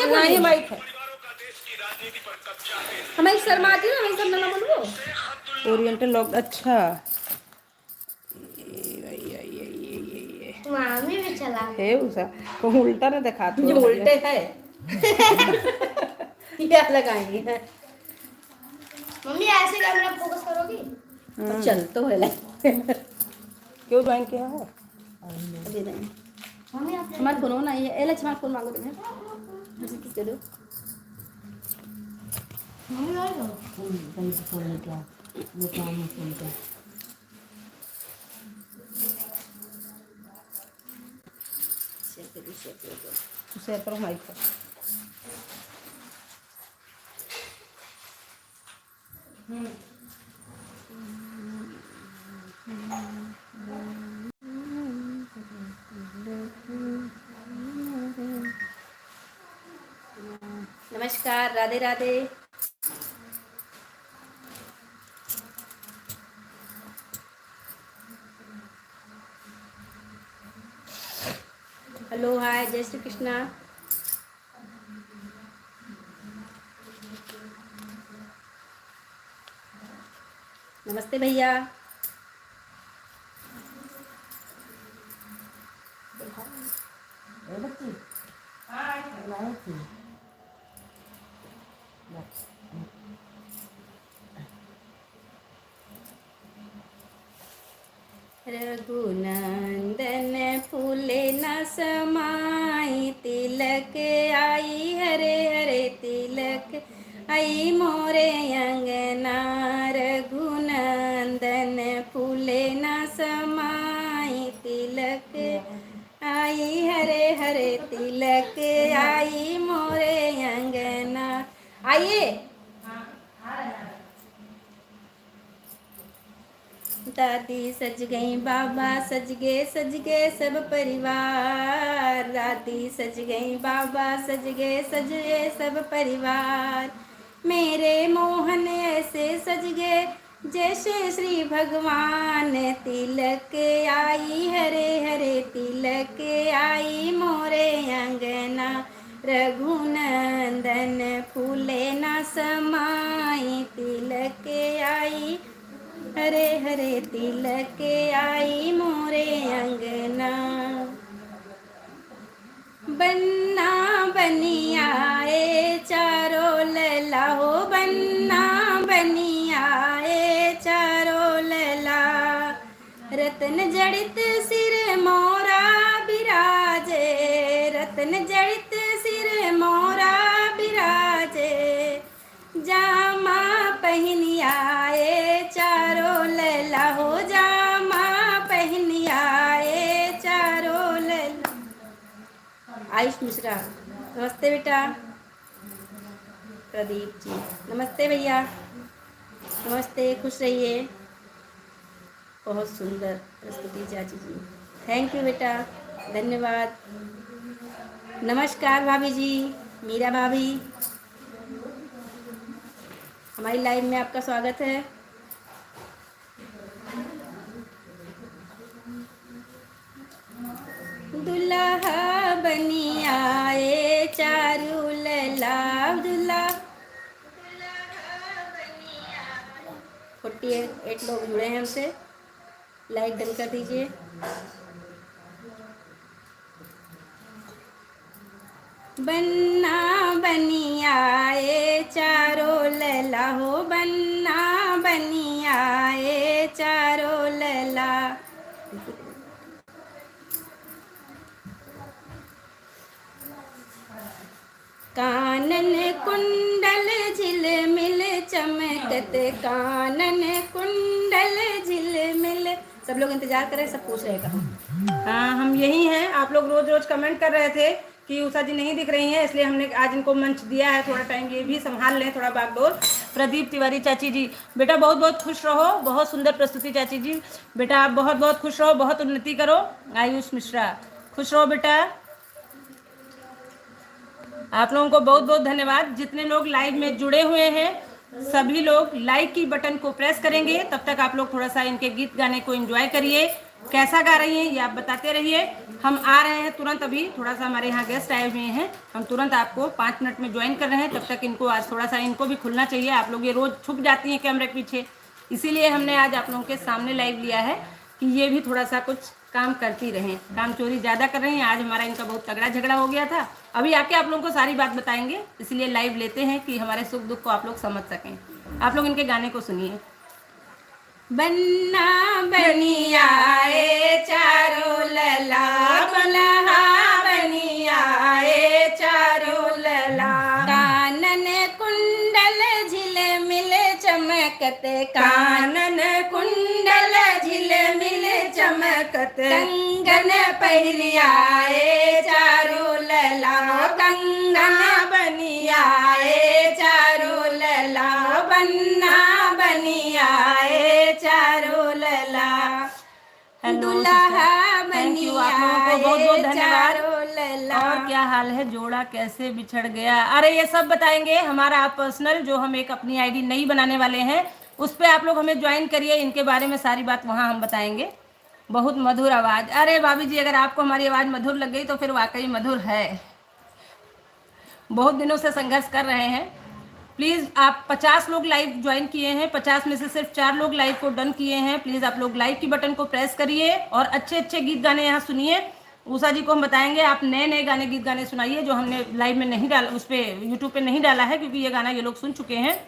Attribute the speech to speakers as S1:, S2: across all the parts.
S1: नहीं
S2: ना ही
S1: बोली
S2: माइक है।
S1: हमें शर्मा आती है ना, हमें सब ना बोलबो।
S2: ओरिएंटल लॉक, अच्छा ये
S3: मामी भी चला
S2: है उसा कहूँ उल्टा ना दिखा
S1: ये
S2: थोड़ा
S1: उल्टे है। क्या लगाएंगे?
S3: मम्मी ऐसे कैमरा फोकस करोगी?
S1: और चल तो है ले।
S2: क्यों ज्वाइन किया है?
S1: दे देंगे।
S3: मम्मी आप
S1: हमारे फोन ना ये एल हमारे फोन मांगो तुम्हें। मुझे किस दे दो।
S3: मम्मी और लो।
S1: शेयर कर दो, शेयर कर दो।
S2: तो शेयर करो माइक पर।
S1: नमस्कार, राधे राधे। हेलो, हाय, जय श्री कृष्णा। नमस्ते भैया। रघुनंदन फूले न समाई, तिलक आई हरे हरे तिलक आई मोरे अंगना। रघुनंदन फूले न समाई, तिलक आई हरे हरे तिलक आई मोरे अंगना। आइए। दादी सज गई, बाबा सज गए सब परिवार। दादी सज गई, बाबा सज गए सब परिवार। मेरे मोहन ऐसे सज गए जैसे श्री भगवान। तिलक आई हरे हरे तिलक आई मोरे अंगना। रघुनंदन फूले न समाई, तिलक आई हरे हरे तिलक आई मोरे अंगना। बन्ना बनियाए चारों लला हो, बन्ना बनियाए चारों लला। रतन जड़ित सिर मोरा बिराजे, रतन जड़ित सिर मोरा बिराजे। जामा पहनियाए चारों लैला हो, जामा पहनियाए चारों लैला। आयुष मिश्रा, नमस्ते बेटा। प्रदीप जी, नमस्ते भैया। नमस्ते, खुश रहिए। बहुत सुंदर प्रस्तुति चाची जी, थैंक यू बेटा, धन्यवाद। नमस्कार भाभी जी, मीरा भाभी, हमारी लाइव में आपका स्वागत है। दुल्हा बनी आए चारू लैला, दुल्हा 48 लोग जुड़े हैं हमसे, लाइक डन कर दीजिए। बन्ना बनी आए चारों लैला हो, बन्ना बनी आए चारों लैला। कानन कुंडल झिलमिल चमकत, कानन कुंडल झिलमिल। सब लोग इंतजार कर रहे हैं, सब पूछ रहे हैं कहाँ।
S2: हाँ, हम यही हैं। आप लोग रोज रोज कमेंट कर रहे थे कि उषा जी नहीं दिख रही हैं, इसलिए हमने आज इनको मंच दिया है। थोड़ा टाइम ये भी संभाल लें, थोड़ा बागडोर। प्रदीप तिवारी चाची जी, बेटा बहुत बहुत खुश रहो, बहुत सुंदर प्रस्तुति चाची जी। बेटा आप बहुत बहुत खुश रहो, बहुत उन्नति करो। आयुष मिश्रा, खुश रहो बेटा। आप लोगों को बहुत बहुत धन्यवाद। जितने लोग लाइव में जुड़े हुए हैं सभी लोग लाइक की बटन को प्रेस करेंगे। तब तक आप लोग थोड़ा सा इनके गीत गाने को एंजॉय करिए। कैसा गा रही हैं ये आप बताते रहिए। हम आ रहे हैं तुरंत, अभी थोड़ा सा हमारे यहाँ गेस्ट आए हुए हैं, हम तुरंत आपको 5 मिनट में ज्वाइन कर रहे हैं। तब तक इनको आज थोड़ा सा इनको भी खुलना चाहिए। आप लोग ये रोज़ छुप जाती हैं कैमरे के पीछे, इसीलिए हमने आज आप लोगों के सामने लाइव लिया है कि ये भी थोड़ा सा कुछ काम करती रहें। काम चोरी ज़्यादा कर रही हैं। आज हमारा इनका बहुत तगड़ा झगड़ा हो गया था। अभी आके आप लोगों को सारी बात बताएंगे, इसलिए लाइव लेते हैं कि हमारे सुख दुख को आप लोग समझ सकें। आप लोग इनके गाने को सुनिए।
S1: बन्ना बनियाए चारों लला, दुल्हा बनियाए चारों लला। कानन कुंडल झिलमिल चमकत, कानन कुंडल झिलमिल चमकत। कंगन पहिरियाए चारों लला, कंगन बनियाए चारों लला। बन्ना बनियाए चारों लला, दुल्हा
S2: थैंक यू, आप लोगों को बहुत बहुत धन्यवाद।
S1: लला।
S2: और क्या हाल है, जोड़ा कैसे बिछड़ गया? अरे ये सब बताएंगे हमारा आप पर्सनल, जो हम एक अपनी आईडी नई बनाने वाले हैं, उस पर आप लोग हमें ज्वाइन करिए। इनके बारे में सारी बात वहाँ हम बताएंगे। बहुत मधुर आवाज़। अरे भाभी जी, अगर आपको हमारी आवाज़ मधुर लग गई तो फिर वाकई मधुर है। बहुत दिनों से संघर्ष कर रहे हैं। प्लीज़ आप 50 लोग लाइव ज्वाइन किए हैं, 50 में से सिर्फ 4 लोग लाइव को डन किए हैं। प्लीज़ आप लोग लाइक की बटन को प्रेस करिए और अच्छे अच्छे गीत गाने यहाँ सुनिए। उषा जी को हम बताएंगे, आप नए नए गाने गीत गाने सुनाइए जो हमने लाइव में नहीं डाला, उस पर यूट्यूब पे नहीं डाला है, क्योंकि ये गाना ये लोग सुन चुके हैं।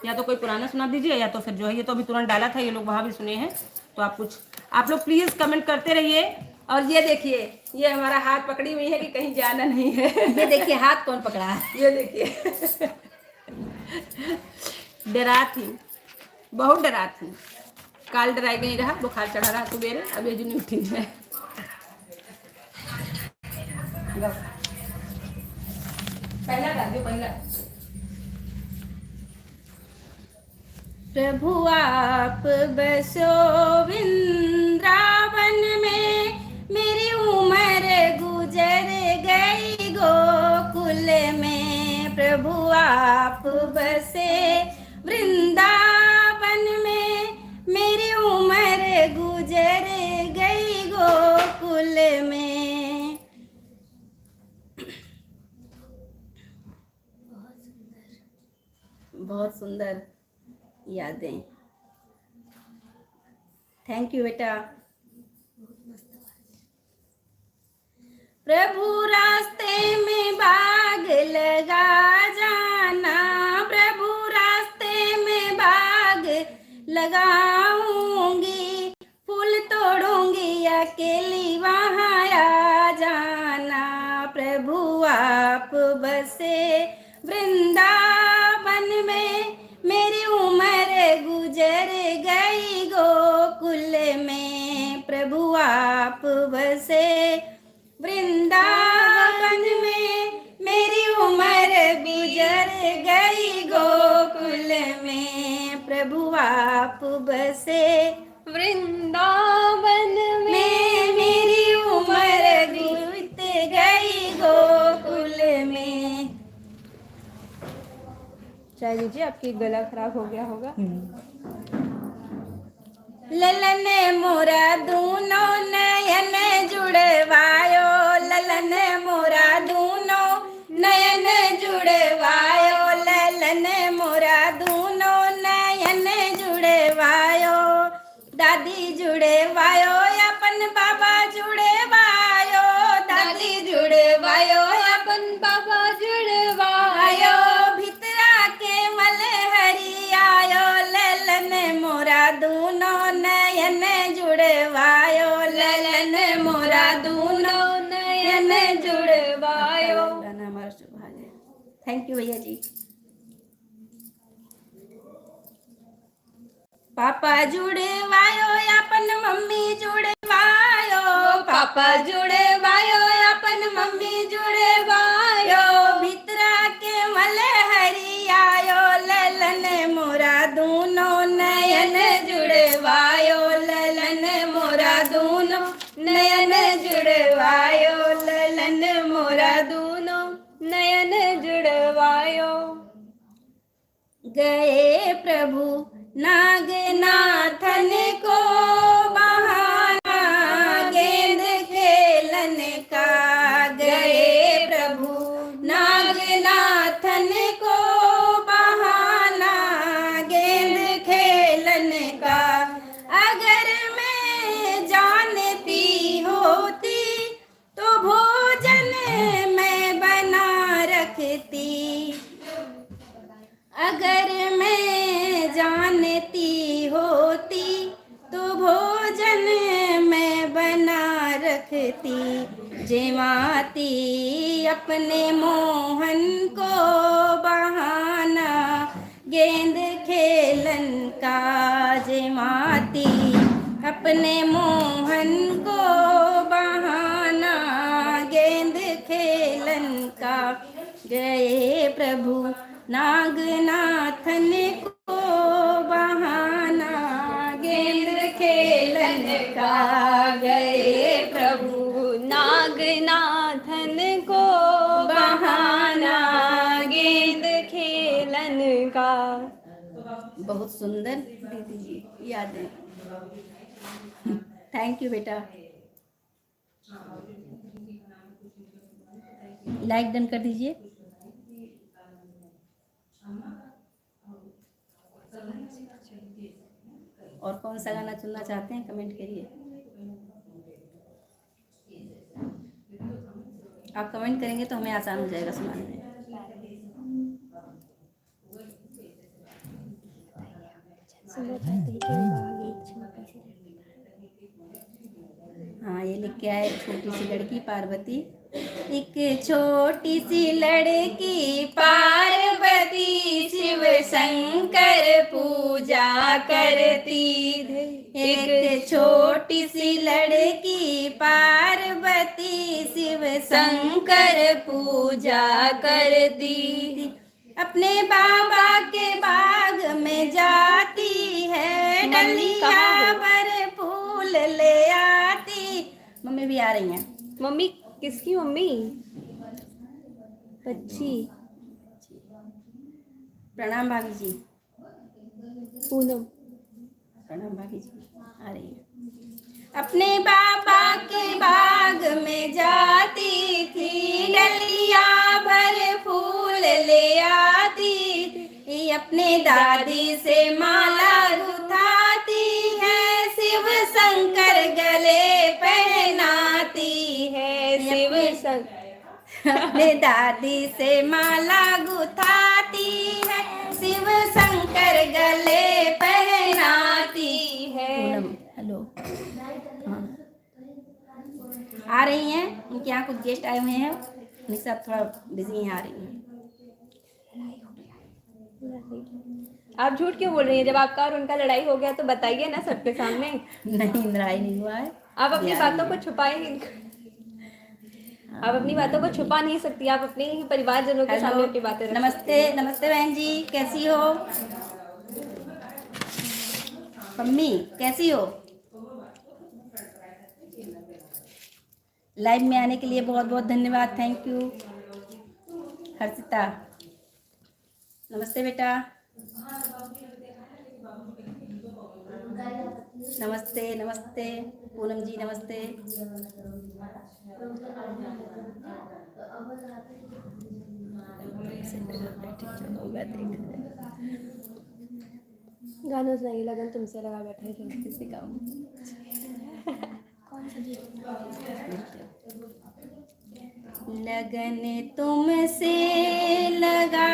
S2: या तो कोई पुराना सुना दीजिए, या तो फिर जो है ये तो अभी तुरंत डाला था, ये लोग वहाँ भी सुने हैं। तो आप लोग प्लीज़ कमेंट करते रहिए। और ये देखिए, ये हमारा हाथ पकड़ी हुई है कि कहीं जाना नहीं है।
S1: ये देखिए हाथ कौन पकड़ा है,
S2: ये देखिए। डरा थी, बहुत डरा थी। काल डराई गई रहा, बुखार चढ़ा रहा सुबेरे, अब ये जुनी उठी है। पहला गा दो, पहला।
S1: प्रभु आप बसो वृंदावन में, मेरी उम्र गुजर गई गोकुल में। प्रभु आप बसे वृंदावन में, मेरी उम्र गुजर गई गोकुल में। बहुत सुंदर यादें। थैंक यू बेटा। प्रभु रास्ते में बाग लगा जाना, प्रभु रास्ते में बाग लगाऊंगी, फूल तोड़ूंगी अकेली वहाँ आ जाना। प्रभु आप बसे वृंदावन में, मेरी उम्र गुजर गई गोकुल में। प्रभु आप बसे वृंदावन में, मेरी उम्र गुजर गई गोकुल में। प्रभु आप बसे वृंदावन में, मेरी उम्र बीत गई गोकुल में। चाय दीजिए, आपकी गला खराब हो गया होगा। ललन मोरा दूनो नयन जुड़वायो, ललन मोरा दूनो नयन जुड़वायो, ललन मोरा दूनो नयन जुड़वायो। दादी जुड़वायो अपन बाबा जुड़वायो, दादी जुड़वायो अपन बाबा जुड़वायो। भितरा के मल हरि आयो, ललन मोरा दूनो नयन जुड़वायो, ललन मोरा दूनो नयन जुड़वायो। थैंक यू भैया जी। पापा जुड़वायो अपन मम्मी जुड़वायो, पापा जुड़वायो अपन मम्मी जुड़वायो। भितरा के मल हरि आयो, ललन मोरा दूनो नयन जुड़वायो, ललन मोरा दूनो नयन जुड़वायो, ललन मोरा दूनो नयन जुड़वायो। गए प्रभु नागनाथन को बहाना करती। अगर मैं जानती होती तो भोजन मैं बना रखती। जेमाती अपने मोहन को बहाना गेंद खेलन का। जेमाती अपने मोहन को बहाना गेंद खेलन का। गए प्रभु नागनाथन को बहाना गेंद खेलन का। गए प्रभु
S4: नागनाथन को बहाना गेंद खेलन का।
S1: बहुत सुंदर दीदी जी यादें। थैंक यू बेटा। लाइक डन कर दीजिए। और कौन सा गाना सुनना चाहते हैं कमेंट करिए। आप कमेंट करेंगे तो हमें आसान हो जाएगा सुनाने में। हाँ ये लिख के आए छोटी सी लड़की पार्वती। एक छोटी सी लड़की पार्वती शिव शंकर पूजा करती। एक छोटी सी लड़की पार्वती शिव शंकर पूजा करती। अपने बाबा के बाग में जाती है डलिया भर फूल ले आती। मम्मी भी आ रही हैं।
S4: मम्मी किसकी मम्मी? बच्ची
S1: प्रणाम भाभी जी।
S4: पूनम।
S1: प्रणाम भाभी जी आ रही है। अपने बाबा के बाग में जाती थी डलिया भर फूल ले आती थी। अपने दादी से माला गुथाती है शिव शंकर गले पहनाती है।
S4: शिव शंकर
S1: अपने दादी से माला गुथाती है शिव शंकर गले पहनाती है। हेलो हाँ आ रही हैं। उनके यहाँ कुछ गेस्ट आए हुए हैं, उनके साथ थोड़ा बिजी हैं। आ रही हैं।
S4: आप झूठ क्यों बोल रही हैं? जब आपका और उनका लड़ाई हो गया तो बताइए ना सबके सामने।
S1: नहीं लड़ाई नहीं हुआ है।
S4: आप अपनी बातों को छुपाए नहीं। आप अपनी बातों को छुपा नहीं सकती। आप अपने ही परिवारजनों के सामने अपनी बातें रख
S1: नमस्ते नमस्ते बहन जी, कैसी हो? मम्मी कैसी हो? लाइव में आने के लिए बहुत बहुत धन्यवाद। Thank you Harshita. नमस्ते बेटा। नमस्ते नमस्ते पूनम जी नमस्ते।
S4: गाना सुनाइए। लगन तुमसे लगा बैठे थे।
S1: किसी का लगन तुमसे लगा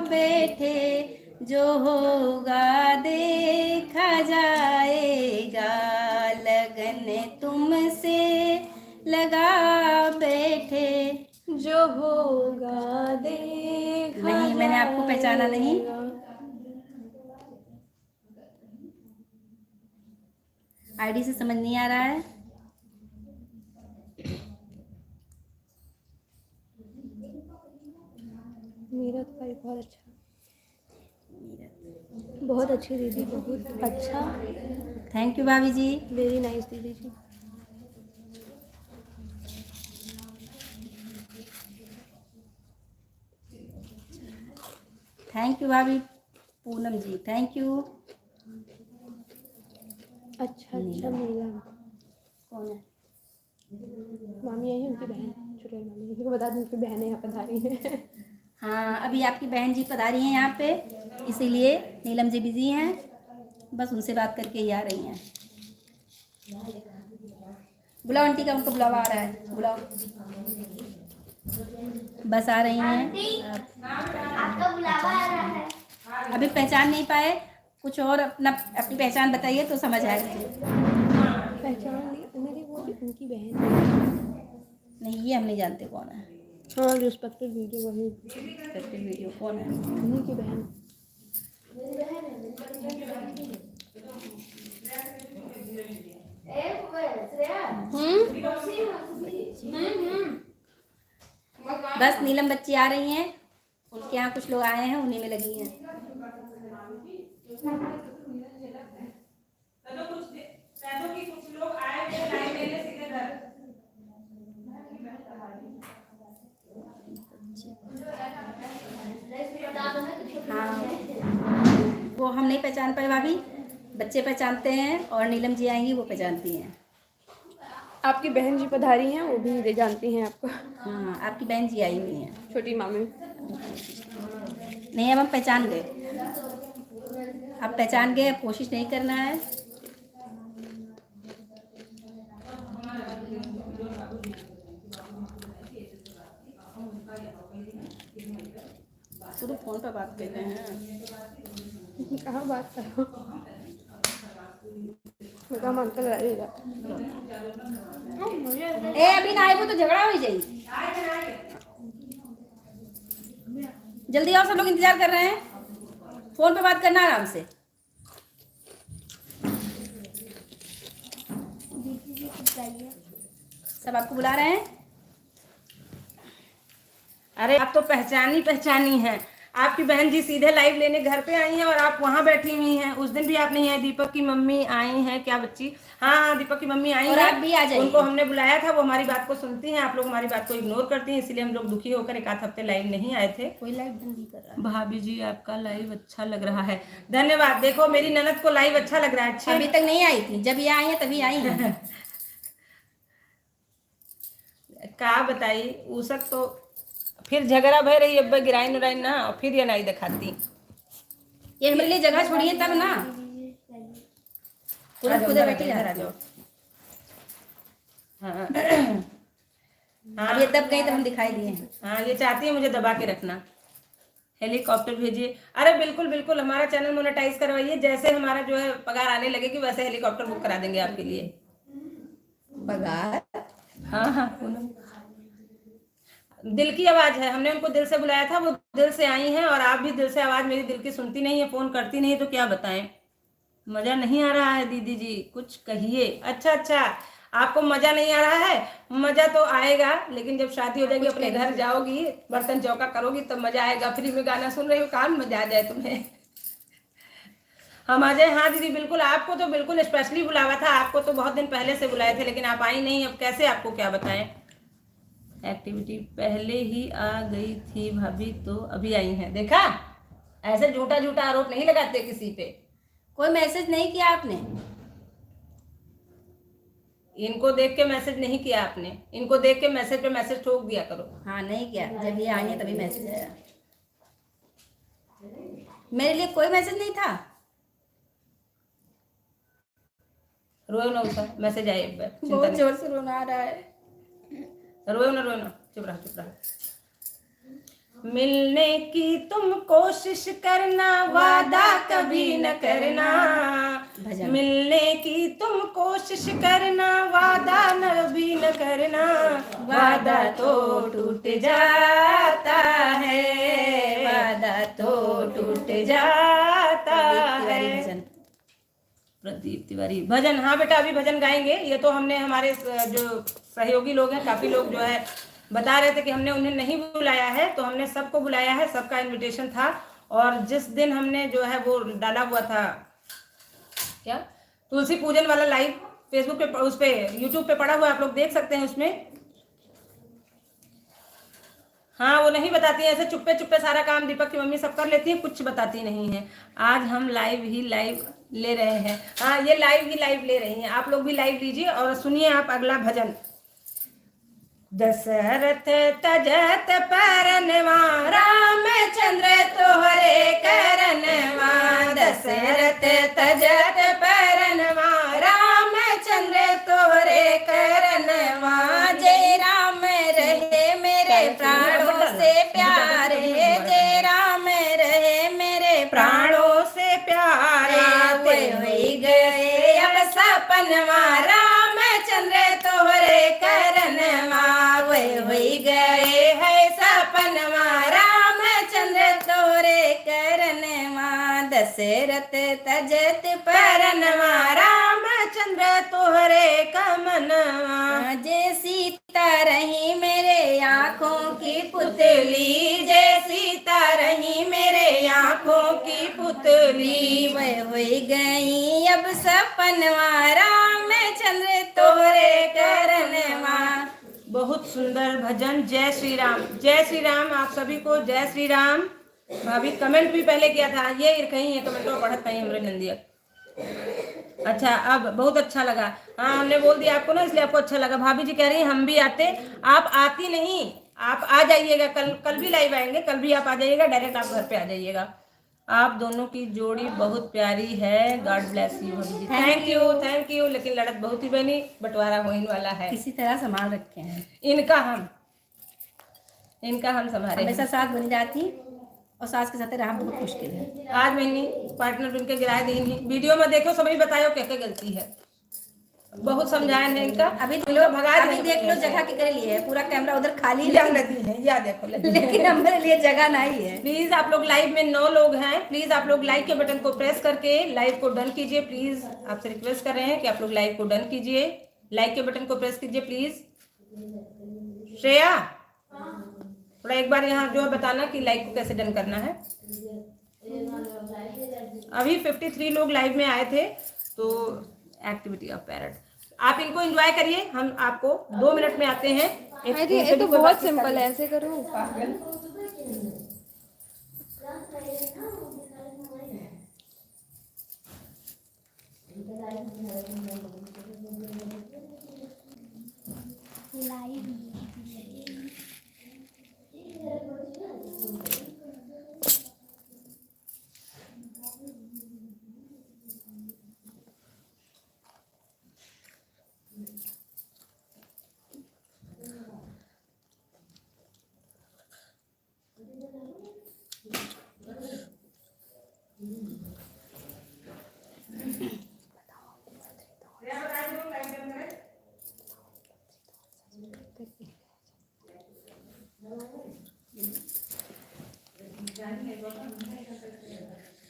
S1: बैठे जो होगा देखा जाएगा। लगन तुमसे लगा बैठे
S4: जो होगा देखा
S1: नहीं, मैंने आपको पहचाना नहीं। आईडी से समझ नहीं आ रहा है।
S4: मेरा तो भाई बहुत अच्छा, बहुत अच्छी दीदी, बहुत अच्छा।
S1: थैंक यू भाभी जी।
S4: वेरी नाइस दीदी जी।
S1: थैंक यू भाभी पूनम जी। Thank you.
S4: अच्छा अच्छा नीलम
S1: कौन है?
S4: मामी आई है, उनकी बहन चुड़ैल मामी। उनको बता दूँ उनकी बहनें यहाँ पधारी हैं।
S1: हाँ अभी आपकी बहन जी पधारी हैं यहाँ पे, इसीलिए नीलम जी बिजी हैं। बस उनसे बात करके ही आ रही हैं। बुलाओ आंटी का, उनको बुलावा आ रहा है। बुलाओ। बस आ रही हैं।
S3: आपका बुलावा आ रहा है।
S1: अभी पहचान नहीं पाए, कुछ और अपनी पहचान बताइए तो समझ आएगा।
S4: पहचान नहीं मेरी, वो उनकी बहन।
S1: नहीं, ये हम नहीं जानते कौन है।
S4: हाँ, रिस्पेक्टेड वीडियो वही
S1: रिस्पेक्टेड वीडियो कौन है?
S4: उन्हीं की बहन।
S1: बस नीलम बच्ची आ रही हैं, उनके यहाँ कुछ लोग आए हैं, उन्हीं में लगी हैं।
S2: कुछ लोग आए थे लाइन लेने सीधे घर।
S1: हाँ, वो हम नहीं पहचान पाए भाभी, बच्चे पहचानते हैं और नीलम जी आएंगी वो पहचानती हैं।
S4: आपकी बहन जी पधारी हैं, वो भी जानती हैं आपको।
S1: हाँ, आपकी बहन जी आई हुई हैं।
S4: छोटी मामी।
S1: नहीं, अब हम पहचान गए, अब पहचान गए, अब कोशिश नहीं करना है। तो फोन पर बात कर रहे हैं।
S4: कहाँ बात करो, मैं कहा अंकल रहेगा।
S1: ए अभी ना आए वो तो झगड़ा हो जाए। जल्दी आओ, सब लोग इंतजार कर रहे हैं, फोन पे बात करना आराम से। सब आपको बुला रहे हैं।
S2: अरे आप तो पहचानी हैं। आपकी बहन जी सीधे लाइव लेने घर पे आई हैं और आप वहाँ बैठी हुई हैं। उस दिन भी आप नहीं आए। दीपक की मम्मी आई हैं क्या बच्ची? हाँ, दीपक की मम्मी आई
S1: और
S2: हैं।
S1: आप भी आ जाइए।
S2: उनको हमने बुलाया था, वो हमारी बात को सुनती हैं। आप लोग हमारी बात को इग्नोर करती हैं, इसलिए हम लोग दुखी होकर एक आध हफ्ते लाइव नहीं आए थे।
S1: कोई लाइव बंद नहीं कर रहा।
S2: भाभी जी आपका लाइव अच्छा लग रहा है, धन्यवाद। देखो मेरी ननद को लाइव अच्छा लग रहा है। अच्छे
S1: अभी तक नहीं आई थी, जब ये आई है तभी आई है।
S2: का बताई उसक तो फिर झगड़ा भय रही, अब गिराइन उराइन ना, और फिर ये नहीं दिखाती।
S1: ये हमारे लिए जगह छोड़िए तब ना, खुद बैठी रह जाओ।
S2: हाँ
S1: अब ये दब गई तो हम दिखाई दिए हैं।
S2: हाँ, ये चाहती है मुझे दबा के रखना। हेलीकॉप्टर भेजिए। अरे बिल्कुल बिल्कुल, हमारा चैनल मोनेटाइज करवाइए। जैसे हमारा जो है पगार आने लगेगी वैसे हेलीकॉप्टर बुक करा देंगे आपके लिए।
S1: पगार?
S2: हाँ हाँ, दिल की आवाज है, हमने उनको दिल से बुलाया था, वो दिल से आई हैं। और आप भी दिल से आवाज मेरी दिल की सुनती नहीं है, फोन करती नहीं है, तो क्या बताएं। मजा नहीं आ रहा है दीदी जी, कुछ कहिए। अच्छा, आपको मजा नहीं आ रहा है? मजा तो आएगा, लेकिन जब शादी हो जाएगी, अपने घर जाओगी, बर्तन चौका करोगी, तब मजा आएगा। फ्री में गाना सुन रही हो, काम मजा आ जाए तुम्हें। हम आ जाए? हाँ दीदी बिल्कुल, आपको तो बिल्कुल स्पेशली बुलावा था, आपको तो बहुत दिन पहले से बुलाए थे, लेकिन आप आई नहीं। अब कैसे आपको क्या बताएं। एक्टिविटी पहले ही आ गई थी भाभी, तो अभी आई हैं। देखा, ऐसे झूठा आरोप नहीं लगाते किसी पे।
S1: कोई मैसेज नहीं किया आपने?
S2: इनको देख के मैसेज नहीं किया आपने, इनको देख के मैसेज पे मैसेज ठोक दिया करो।
S1: हाँ, नहीं किया, जब ये आई है तभी मैसेज आया। मेरे लिए कोई मैसेज नहीं था।
S2: रोयो ना, उसका मैसेज आए।
S1: बहुत जोर से रोना आ रहा है।
S2: रोयो ना, चुप रहा। मिलने की तुम कोशिश करना, वादा कभी न करना। मिलने की तुम कोशिश करना, वादा कभी न करना। वादा तो टूट जाता है, वादा तो टूट जाता है। प्रदीप तिवारी भजन? हाँ बेटा, अभी भजन गाएंगे। ये तो हमने हमारे जो सहयोगी लोग हैं, काफी लोग जो है बता रहे थे कि हमने उन्हें नहीं बुलाया है, तो हमने सबको बुलाया है, सबका इनविटेशन था। और जिस दिन हमने जो है वो डाला हुआ था क्या, तुलसी पूजन वाला लाइव फेसबुक पे, उस पे यूट्यूब पे पड़ा हुआ, आप लोग देख सकते हैं उसमें। हाँ, वो नहीं बताती है, ऐसे चुप्पे सारा काम दीपक की मम्मी सब कर लेती है, कुछ बताती नहीं है। आज हम लाइव ले रहे हैं। हाँ, ये लाइव ले रही हैं। आप लोग भी लाइव लीजिए और सुनिए आप अगला भजन। दशरथ तजत परनवा, रामचंद्र तोहरे करनवा। दशरथ तजत परनवा, रामचंद्र तोहरे करनवा।
S1: जय राम रहे मेरे प्राण सपनवा रामचंद्र तोहरे करनवा वे होई गए है सपनवा रामचंद्र तोहरे करनवा दशरथ तजत परनवा
S2: रामचंद्र तोहरे कमनवा
S1: जे सीता रही मेरे आँखों की पुतली जे सीता रही मेरे आँखों की पुतली वह हो गई अब सपनवा रामचंद्र तोरे करनवा।
S2: बहुत सुंदर भजन। जय श्री राम, जय श्री राम। आप सभी को जय श्री राम। भाभी कमेंट भी पहले किया था, ये कहीं है कमेंट में पढ़त नहीं हमरे नंदिया। अच्छा, अब बहुत अच्छा लगा। हाँ, हमने बोल दिया आपको ना, इसलिए आपको अच्छा लगा। भाभी जी कह रही हैं हम भी आते, आप आती नहीं, आप आ जाइएगा। कल भी लाइव आएंगे, कल भी आप आ जाइएगा, डायरेक्ट आप घर पे आ जाइएगा। आप दोनों की जोड़ी बहुत प्यारी है। गॉड ब्लेस यू भाभी जी। Thank you. लेकिन लड़त बहुत ही बनी, बंटवारा होने वाला है।
S1: किसी तरह संभाल रखे हैं
S2: इनका हम संभाले।
S1: हमेशा साथ बन जाती और सास के साथ रहा बहुत मुश्किल है।
S2: आज मैंने पार्टनर बन के गिराए दी नहीं। वीडियो में देखो, सभी बताओ क्या क्या गलती है। बहुत समझाया है इनका।
S1: अभी देख लो जगह के करे लिए है, पूरा कैमरा उधर खाली
S2: है, या देखो
S1: लेकिन हमारे लिए जगह नहीं है।
S2: प्लीज आप लोग लाइव में 9 लोग हैं, प्लीज आप लोग लाइक के बटन को प्रेस करके लाइव को डन कीजिए। प्लीज आपसे रिक्वेस्ट कर रहे हैं कि आप लोग लाइव को डन कीजिए, लाइक के बटन को प्रेस कीजिए प्लीज। श्रेया थोड़ा एक बार यहाँ जो है बताना कि लाइक को कैसे डन करना है। अभी 53 लोग लाइव में आए थे, तो एक्टिविटी ऑफ पैरट आप इनको एंजॉय करिए। हम आपको 2 मिनट में आते हैं।
S4: ये तो बहुत सिंपल है, ऐसे करो।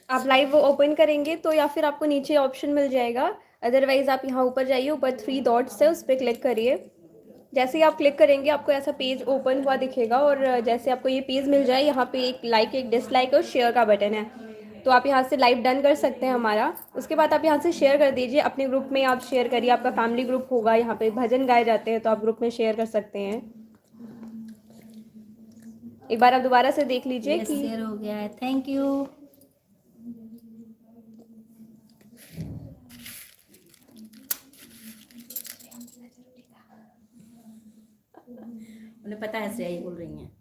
S4: आप लाइव ओपन करेंगे तो या फिर आपको नीचे ऑप्शन मिल जाएगा, अदरवाइज़ आप यहाँ ऊपर जाइए, ऊपर 3 डॉट्स है उस पर क्लिक करिए। जैसे ही आप क्लिक करेंगे आपको ऐसा पेज ओपन हुआ दिखेगा, और जैसे आपको ये पेज मिल जाए, यहाँ पे एक लाइक, एक डिसलाइक और शेयर का बटन है, तो आप यहाँ से लाइव डन कर सकते हैं हमारा। उसके बाद आप यहाँ से शेयर कर दीजिए अपने ग्रुप में, आप शेयर करिए। आपका फैमिली ग्रुप होगा, यहाँ पे भजन गाए जाते हैं, तो आप ग्रुप में शेयर कर सकते हैं। एक बार आप दोबारा से देख लीजिए कि
S1: शेयर हो गया है। Thank you. उन्हें पता है श्रेया बोल रही हैं।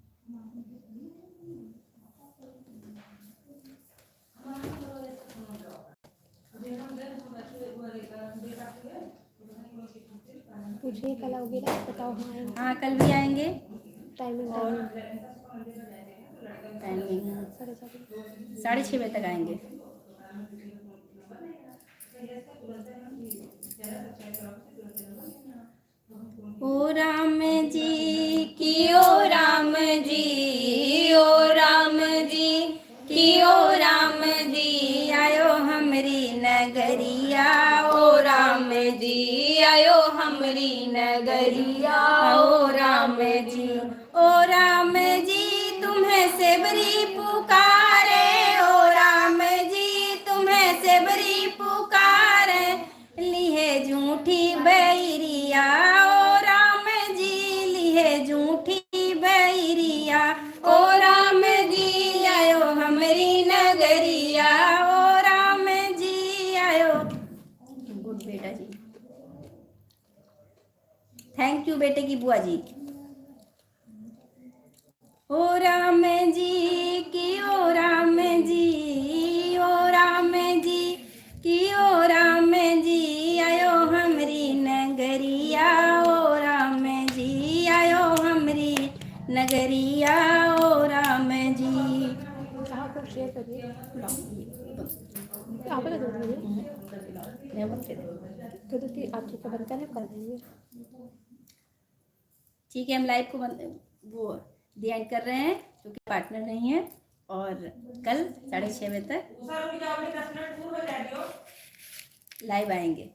S4: मुझे कल आओगे ना, बताओ।
S1: हाँ कल भी आएंगे।
S4: टाइमिंग
S1: 6:30 बजे तक आएंगे। ओ राम जी की ओ राम जी, ओ राम जी की ओ राम जी, आयो हमरी नगरिया। ओ राम जी आयो हमरी नगरिया। ओ राम जी, ओ राम जी तुम्हें सेवरी पुकारे। ओ राम जी तुम्हें सेवरी पुकारे, लिए झूठी बैरिया। ओ राम जी लिए झूठी बैरिया। ओ राम जी आयो हमरी नगरिया। ओ राम जी आयो। गुड बेटा जी, थैंक यू बेटे की बुआ जी। ओ राम जी की ओ राम जी, ओ राम जी की ओ राम जी, आयो हमरी नगरिया। ओ राम जी आयो हमरी नगरिया। ओ राम जी।
S4: आप शेयर करिए। आप तो आप ठीक है, बंद करें, कर देंगे।
S1: ठीक है, हम लाइव को वो दी एंड कर रहे हैं क्योंकि पार्टनर नहीं है, और कल 6:30 बजे तक लाइव आएंगे।